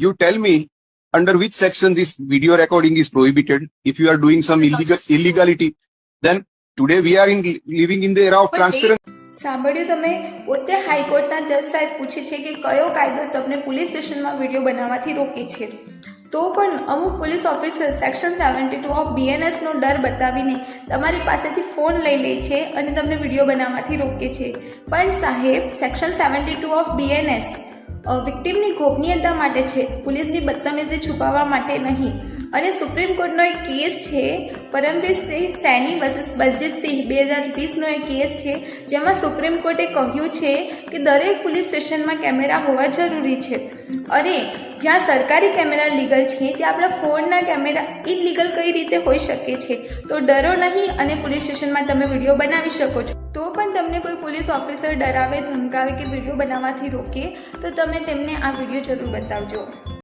you tell me under which section this video recording is prohibited. If you are doing some illegality, then today we are living in the era of transparency. સાંભળ્યું તમે? પોતે હાઈકોર્ટના જજ સાહેબ પૂછે છે કે કયો કાયદો તમને પોલીસ સ્ટેશનમાં વિડીયો બનાવવાથી રોકે છે. તો પણ અમુક police officer section 72 of BNS નો ડર બતાવીને તમારી પાસેથી ફોન લઈ લે છે અને તમને વિડીયો બનાવવાથી રોકે છે. પણ સાહેબ, સેક્શન 72 ઓફ BNS વિક્ટિમની ગોપનીયતા માટે છે, પોલીસની બદતમીજી છુપાવવા માટે નહીં. અને સુપ્રીમ કોર્ટનો એક કેસ છે, પરમવીરસિંહ સૈની વર્સિસ બલજીતસિંહ 2020નો એક કેસ છે, જેમાં સુપ્રીમ કોર્ટે કહ્યું છે કે દરેક પોલીસ સ્ટેશનમાં કેમેરા હોવા જરૂરી છે. અને જ્યાં સરકારી કેમેરા લીગલ છે ત્યાં આપણા ફોનના કેમેરા ઇલીગલ કઈ રીતે હોઈ શકે છે? તો ડરો નહીં અને પોલીસ સ્ટેશનમાં તમે વિડીયો બનાવી શકો છો. તો પણ તમને કોઈ પોલીસ ઓફિસર ડરાવે, ધમકાવે કે વિડીયો બનાવવાથી રોકે તો તમે તેમને આ વિડીયો જરૂર બતાવજો.